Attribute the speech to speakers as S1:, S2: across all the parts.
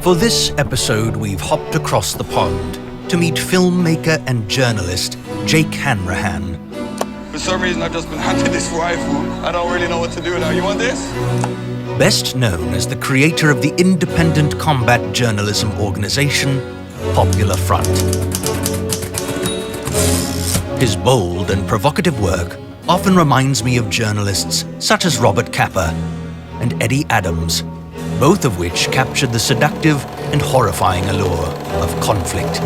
S1: For this episode, we've hopped across the pond to meet filmmaker and journalist Jake Hanrahan.
S2: For some reason, I've just been handed this rifle. I don't really know what to do now. You want this?
S1: Best known as the creator of the independent combat journalism organization, Popular Front. His bold and provocative work often reminds me of journalists such as Robert Capa and Eddie Adams, both of which captured the seductive and horrifying allure of conflict.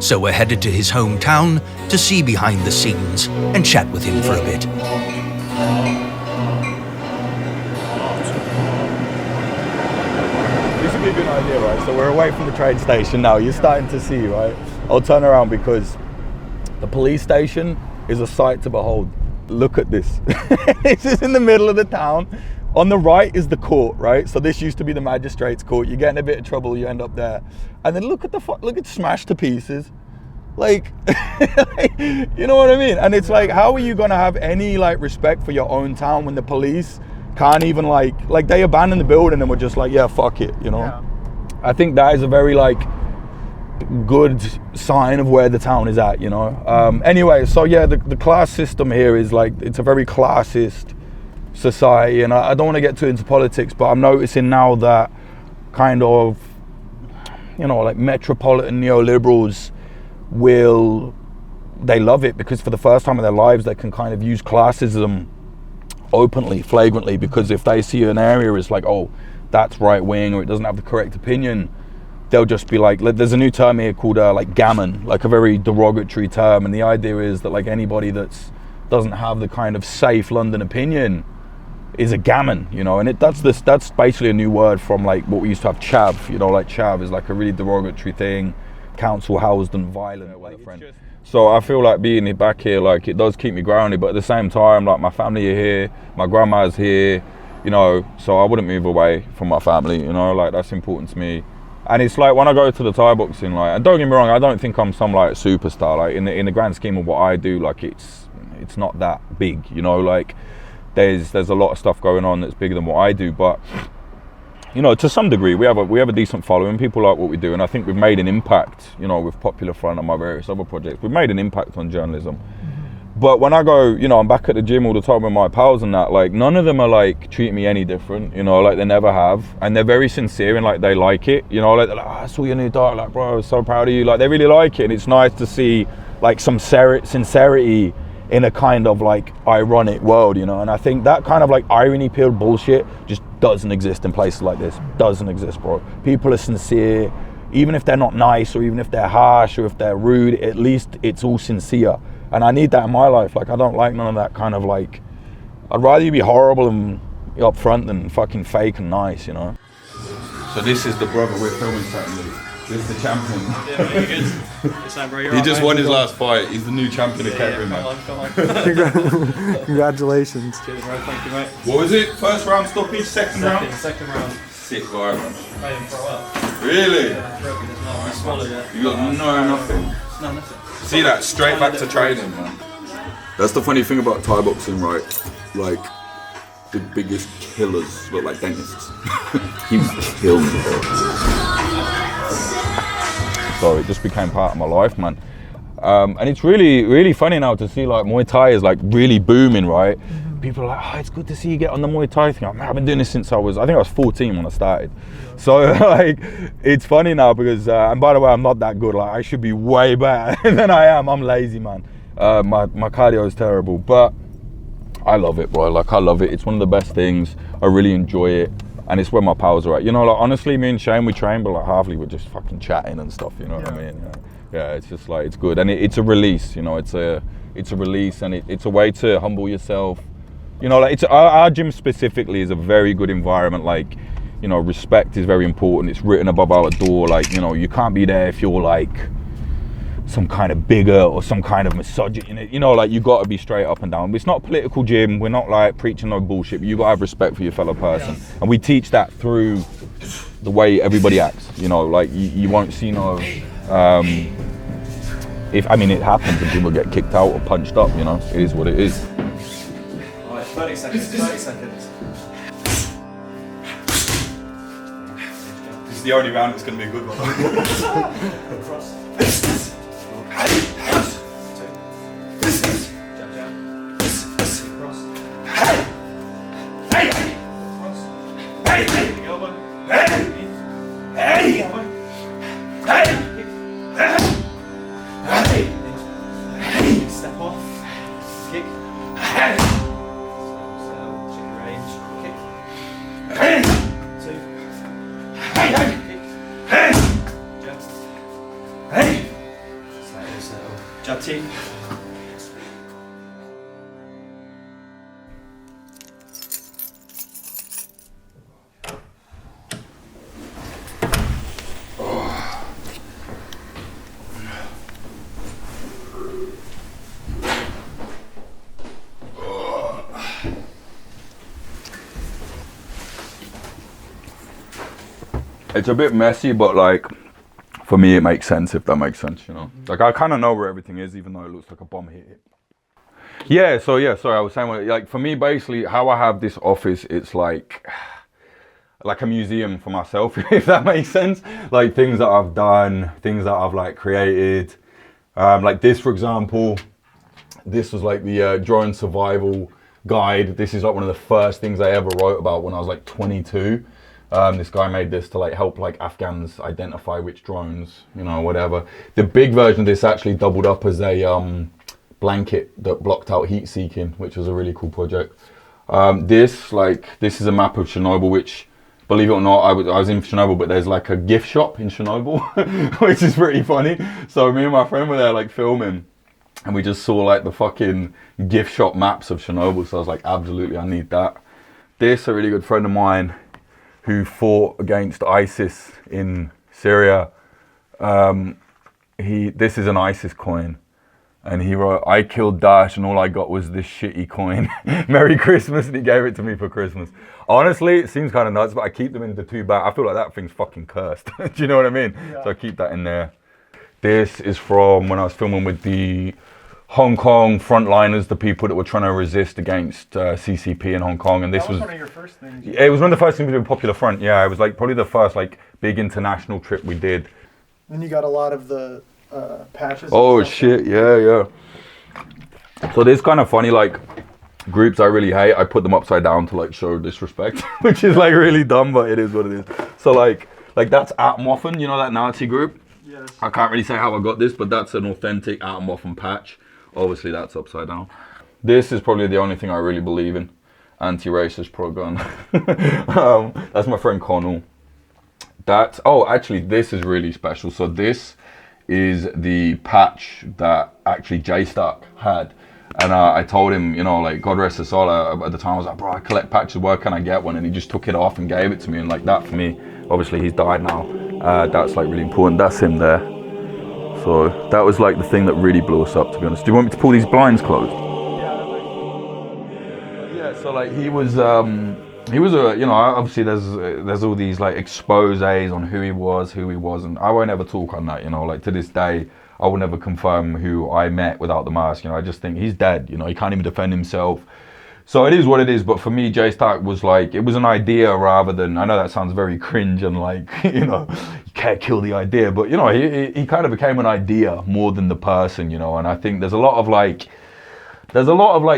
S1: So we're headed to his hometown to see behind the scenes and chat with him for a bit.
S3: This would be a good idea, right? So we're away from the train station now. You're starting to see, right? I'll turn around because the police station is a sight to behold. Look at this. This is in the middle of the town. On the right is the court, right? So this used to be the magistrate's court. You get in a bit of trouble, you end up there. And then look at smashed to pieces. Like, you know what I mean? And it's like, how are you gonna have any like respect for your own town when the police can't even like they abandoned the building and were just like, yeah, fuck it, you know? Yeah. I think that is a very like good sign of where the town is at, you know? Anyway, so yeah, the class system here is like, it's a very classist society, and I don't want to get too into politics, but I'm noticing now that kind of, you know, like metropolitan neoliberals they love it because for the first time in their lives they can kind of use classism openly, flagrantly, because if they see an area is like, oh, that's right wing or it doesn't have the correct opinion, they'll just be like, there's a new term here called like gammon, like a very derogatory term, and the idea is that like anybody that's doesn't have the kind of safe London opinion is a gammon, you know, and that's basically a new word from like what we used to have, chav, you know, like chav is like a really derogatory thing, council housed and violent, like friend. So I feel like being back here, like it does keep me grounded, but at the same time, like my family are here, my grandma's here, you know, so I wouldn't move away from my family, you know, like that's important to me. And it's like when I go to the Thai boxing, like, and don't get me wrong, I don't think I'm some like superstar, like in the grand scheme of what I do, like it's not that big, you know, like there's a lot of stuff going on that's bigger than what I do, but you know, to some degree we have a decent following, people like what we do, and I think we've made an impact, you know, with Popular Front and my various other projects, we've made an impact on journalism. But when I go, you know, I'm back at the gym all the time with my pals and that, like none of them are like treating me any different, you know, like they never have, and they're very sincere and like they like it, you know, like they're like, oh, I saw your new dark, like bro, I was so proud of you, like they really like it, and it's nice to see like some sincerity in a kind of like ironic world, you know, and I think that kind of like irony peeled bullshit just doesn't exist in places like this. Doesn't exist, bro. People are sincere, even if they're not nice or even if they're harsh or if they're rude, at least it's all sincere. And I need that in my life. Like I don't like none of that kind of like, I'd rather you be horrible and up front than fucking fake and nice, you know. So this is the brother we're filming something with. This is the champion.
S4: Yeah, very good. Bro,
S3: he just won his last fight. He's the new champion of Kettering, man.
S5: Congratulations.
S4: Cheers, bro. Thank you, mate.
S3: What was it? First round stoppage, second round?
S4: Second round.
S3: Sick guy, man.
S4: I didn't throw up.
S3: Really?
S4: Yeah, broken as well. I swallowed it.
S3: You got nothing.
S4: No, nothing.
S3: See that? Straight back to training, man. That's the funny thing about Thai boxing, right? Like, the biggest killers look like dentists. He killed me, bro. So it just became part of my life, man. And it's really, really funny now to see like Muay Thai is like really booming, right? People are like, oh, it's good to see you get on the Muay Thai thing. I'm like, I've been doing this since I think I was 14 when I started. So like, it's funny now because, and by the way, I'm not that good. Like I should be way better than I am. I'm lazy, man. My cardio is terrible, but I love it, bro. Like I love it. It's one of the best things. I really enjoy it. And it's where my pals are at. You know, like honestly, me and Shane, we train, but like halfly we're just fucking chatting and stuff, you know what I mean? Yeah, it's just like, it's good. And it's a release, you know, it's a release, and it's a way to humble yourself. You know, like our gym specifically is a very good environment. Like, you know, respect is very important. It's written above our door. Like, you know, you can't be there if you're like some kind of bigger or some kind of misogynist, you know, like you got to be straight up and down. It's not a political gym. We're not like preaching no bullshit, but you got to have respect for your fellow person. And we teach that through the way everybody acts, you know, like you won't see no, I mean, it happens and people get kicked out or punched up, you know, it is what it is.
S4: All right, 30 seconds, 30 seconds.
S3: the only round that's going to be a good one.
S4: Cross. Jab, jab. Cross. Cross. Big elbow. In. Elbow. Kick. Step off. Kick. So, check your range. Kick. 2. Kick. Jab. Settle. Jab team.
S3: It's a bit messy, but like for me it makes sense, if that makes sense, you know. Like I kind of know where everything is, even though it looks like a bomb hit it. Yeah, so yeah, sorry, I was saying, like for me basically how I have this office, it's like a museum for myself, if that makes sense. Like things that I've done, things that I've like created. Like this, for example, this was like the drone survival guide. This is like one of the first things I ever wrote about when I was like 22. This guy made this to like help like Afghans identify which drones, you know, whatever. The big version of this actually doubled up as a blanket that blocked out heat seeking, which was a really cool project. This is a map of Chernobyl, which, believe it or not, I was in Chernobyl, but there's like a gift shop in Chernobyl, which is pretty funny. So me and my friend were there like filming, and we just saw like the fucking gift shop maps of Chernobyl. So I was like, absolutely, I need that. This, a really good friend of mine who fought against ISIS in Syria. This is an ISIS coin. And he wrote, I killed Daesh and all I got was this shitty coin. Merry Christmas, and he gave it to me for Christmas. Honestly, it seems kind of nuts, but I keep them in the 2 bag. I feel like that thing's fucking cursed. Do you know what I mean? Yeah. So I keep that in there. This is from when I was filming with the Hong Kong frontliners, the people that were trying to resist against CCP in Hong Kong. And this was one of your first things. It was one of the first things we did with Popular Front. Yeah, it was like probably the first like big international trip we did.
S5: And you got a lot of the patches.
S3: Oh shit, yeah. So this kind of funny, like groups I really hate, I put them upside down to like show disrespect, which is like really dumb, but it is what it is. So like that's Atmoffen, you know, that Nazi group? Yes. I can't really say how I got this, but that's an authentic Atmoffen patch. Obviously that's upside down. This is probably the only thing I really believe in. Anti-racist, pro-gun. That's my friend Connell. Actually this is really special. So this is the patch that actually JStark had. And I told him, you know, like, God rest his soul, at the time I was like, bro, I collect patches, where can I get one? And he just took it off and gave it to me. And like that for me, obviously he's died now. That's like really important. That's him there. So that was like the thing that really blew us up, to be honest. Do you want me to pull these blinds closed? Yeah, so like he was a, you know, obviously there's all these like exposés on who he was, who he wasn't. I won't ever talk on that, you know, like to this day, I will never confirm who I met without the mask, you know. I just think he's dead, you know, he can't even defend himself. So it is what it is, but for me, JStark was like, it was an idea rather than, I know that sounds very cringe and like, you know, you can't kill the idea, but you know, he kind of became an idea more than the person, you know. And I think there's a lot of like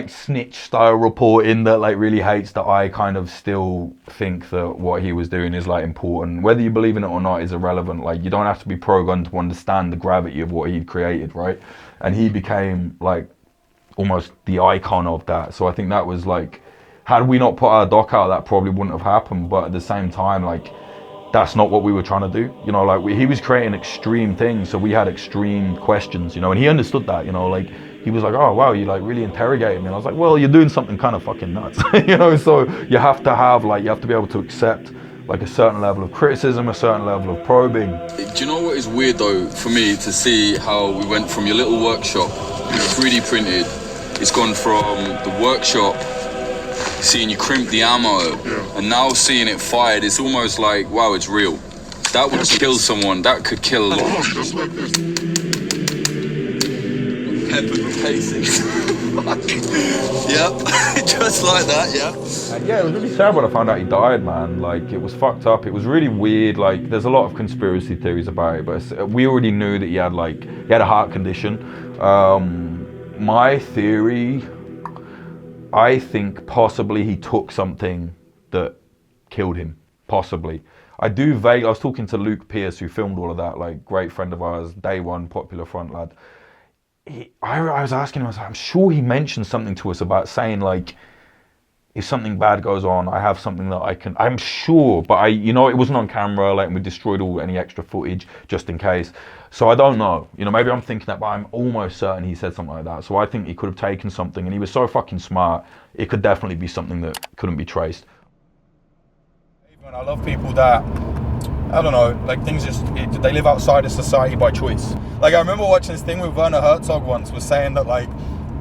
S3: snitch style reporting that like really hates that. I kind of still think that what he was doing is like important. Whether you believe in it or not is irrelevant. Like you don't have to be pro-gun to understand the gravity of what he'd created, right? And he became like almost the icon of that. So I think that was like, had we not put our doc out, that probably wouldn't have happened. But at the same time, like that's not what we were trying to do, you know. Like he was creating extreme things, so we had extreme questions, you know, and he understood that, you know. Like he was like, oh wow, you like really interrogated me. And I was like, well, you're doing something kind of fucking nuts. You know, so you have to have like, you have to be able to accept like a certain level of criticism, a certain level of probing.
S2: Do you know what is weird though for me, to see how we went from your little workshop, 3D printed, it's gone from the workshop, seeing you crimp the ammo, and now seeing it fired, it's almost like, wow, it's real. That would kill someone, that could kill a lot. Pepper the casings. Yep, just like that, yeah.
S3: And yeah, it was really sad when I found out he died, man. Like, it was fucked up. It was really weird. Like, there's a lot of conspiracy theories about it, but we already knew that he had a heart condition. My theory, I think possibly he took something that killed him, possibly. I was talking to Luke Pierce, who filmed all of that, like, great friend of ours, day one, popular front lad. I was asking him, I was like, I'm sure he mentioned something to us about saying, like, if something bad goes on, I have something that I'm sure, but it wasn't on camera, like, and we destroyed any extra footage just in case. So I don't know, maybe I'm thinking that, but I'm almost certain he said something like that. So I think he could have taken something, and he was so fucking smart, it could definitely be something that couldn't be traced. I love people that, I don't know, like, things they live outside of society by choice. Like, I remember watching this thing with Werner Herzog once, was saying that, like,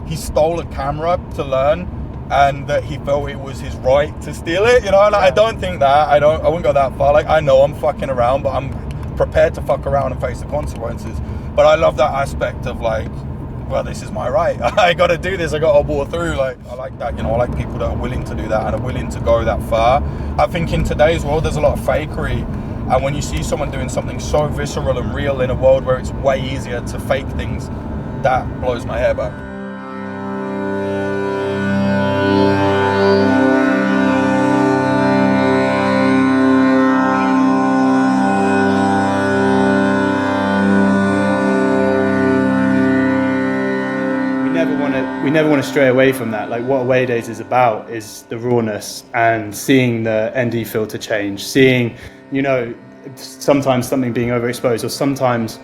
S3: he stole a camera to learn, and that he felt it was his right to steal it, Like, I don't think that, I wouldn't go that far. Like, I know I'm fucking around, but I'm prepared to fuck around and face the consequences. But I love that aspect of, like, well, this is my right. I got to do this. I got to bore through. Like, I like that. I like people that are willing to do that and are willing to go that far. I think in today's world, there's a lot of fakery. And when you see someone doing something so visceral and real in a world where it's way easier to fake things, that blows my hair back.
S4: We never want to stray away from that. Like, what Away Days is about is the rawness and seeing the ND filter change, seeing, sometimes something being overexposed, or sometimes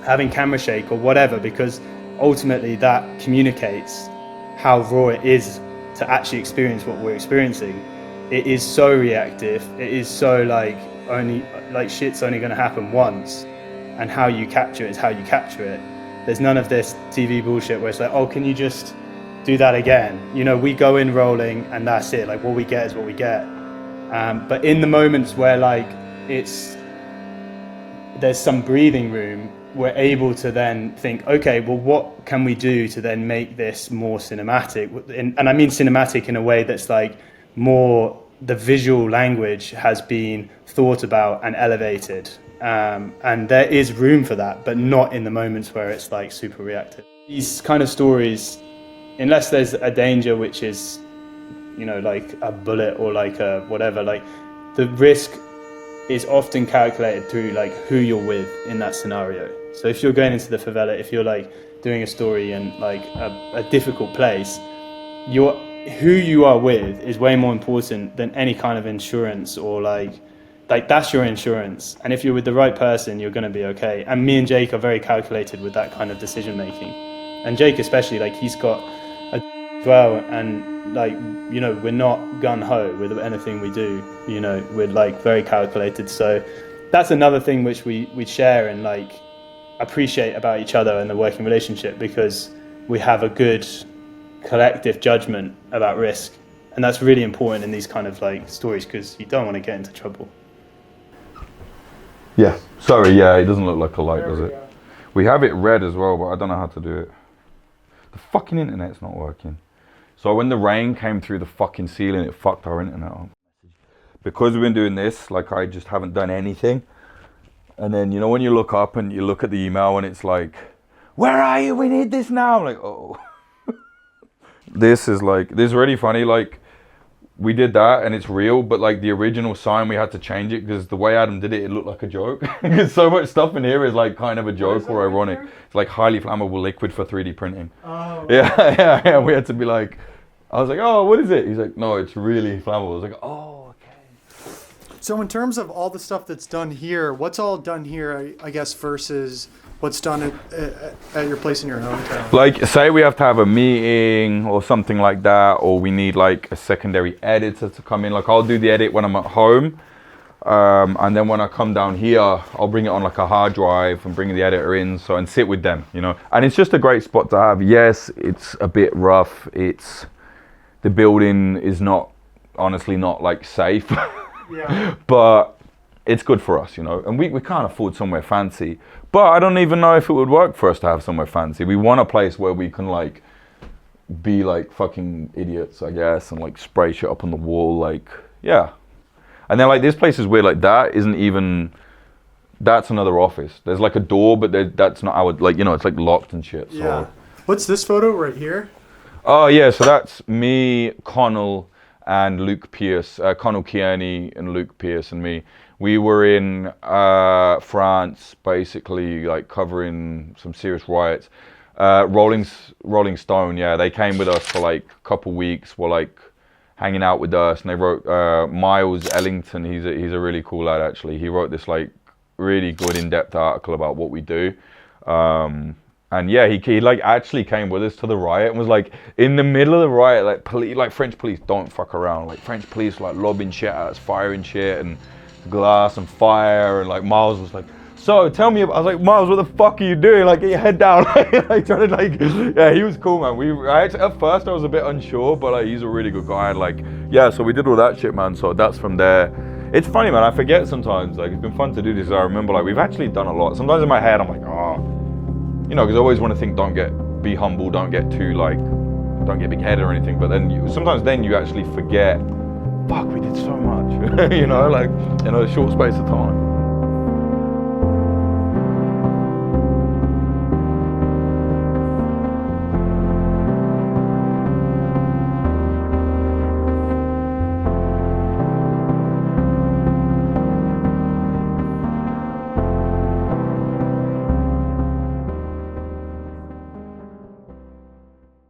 S4: having camera shake or whatever, because ultimately that communicates how raw it is to actually experience what we're experiencing. It is so reactive. It is so shit's only going to happen once, and how you capture it is how you capture it. There's none of this TV bullshit where it's like, oh, can you just do that again? We go in rolling and that's it. Like, what we get is what we get. But in the moments where, like, there's some breathing room, we're able to then think, okay, well, what can we do to then make this more cinematic? And I mean cinematic in a way that's, like, more, the visual language has been thought about and elevated. And there is room for that, but not in the moments where it's, like, super reactive. These kind of stories, unless there's a danger which is, like a bullet or like a whatever, like, the risk is often calculated through, like, who you're with in that scenario. So if you're going into the favela, if you're, like, doing a story in, like, a difficult place, who you are with is way more important than any kind of insurance or, like that's your insurance. And if you're with the right person, you're going to be okay. And me and Jake are very calculated with that kind of decision making. And Jake especially, like, he's got a well, and, like, we're not gung-ho with anything we do. We're, like, very calculated. So that's another thing which we share and, like, appreciate about each other and the working relationship, because we have a good collective judgment about risk. And that's really important in these kind of, like, stories, because you don't want to get into trouble.
S3: Yeah, sorry, yeah, it doesn't look like a light, does it? We have it red as well, but I don't know how to do it. The fucking internet's not working. So when the rain came through the fucking ceiling, it fucked our internet up. Because we've been doing this, like, I just haven't done anything. And then, when you look up and you look at the email and it's like, where are you? We need this now. I'm like, oh. This is really funny, like, we did that and it's real, but, like, the original sign, we had to change it because the way Adam did it, it looked like a joke. Because so much stuff in here is, like, kind of a joke or ironic. It's like highly flammable liquid for 3D printing. Oh. Yeah. We had to be like, I was like, oh, what is it? He's like, no, it's really flammable. I was like, oh, okay.
S5: So in terms of all the stuff that's done here, what's all done here, I guess, versus what's done at your place in your hometown?
S3: Like, say we have to have a meeting or something like that, or we need, like, a secondary editor to come in. Like, I'll do the edit when I'm at home, and then when I come down here, I'll bring it on, like, a hard drive and bring the editor in, and sit with them, And it's just a great spot to have. Yes, it's a bit rough. The building is honestly not, like, safe. Yeah. But it's good for us, and we can't afford somewhere fancy, but I don't even know if it would work for us to have somewhere fancy. We want a place where we can, like, be like fucking idiots, I guess, and like spray shit up on the wall, like, yeah. And then like this place is weird, like that isn't even, that's another office. There's like a door, but that's not our, like, you know, it's like locked and shit. So.
S5: Yeah. What's this photo right here?
S3: Oh yeah, so that's me, Connell, and Luke Pierce, Connell Kearney and Luke Pierce and me. We were in France, basically like covering some serious riots. Rolling Stone, yeah, they came with us for like a couple weeks, were like hanging out with us, and they wrote Miles Ellington. He's a really cool lad actually. He wrote this like really good in-depth article about what we do. And yeah, he like actually came with us to the riot and was like in the middle of the riot, like police, like French police don't fuck around. Like French police like lobbing shit at us, firing shit and glass and fire, and like Miles was like, so tell me about, I was like, Miles, what the fuck are you doing? Like, get your head down. Like trying to like, yeah, he was cool, man. At first I was a bit unsure, but like he's a really good guy. And like, yeah, so we did all that shit, man. So that's from there. It's funny, man. I forget sometimes. Like, it's been fun to do this. I remember, like, we've actually done a lot. Sometimes in my head, I'm like, oh. You know, because I always want to think, be humble, don't get too like, don't get big-headed or anything. But then sometimes you actually forget, fuck, we did so much, you know, like in a short space of time.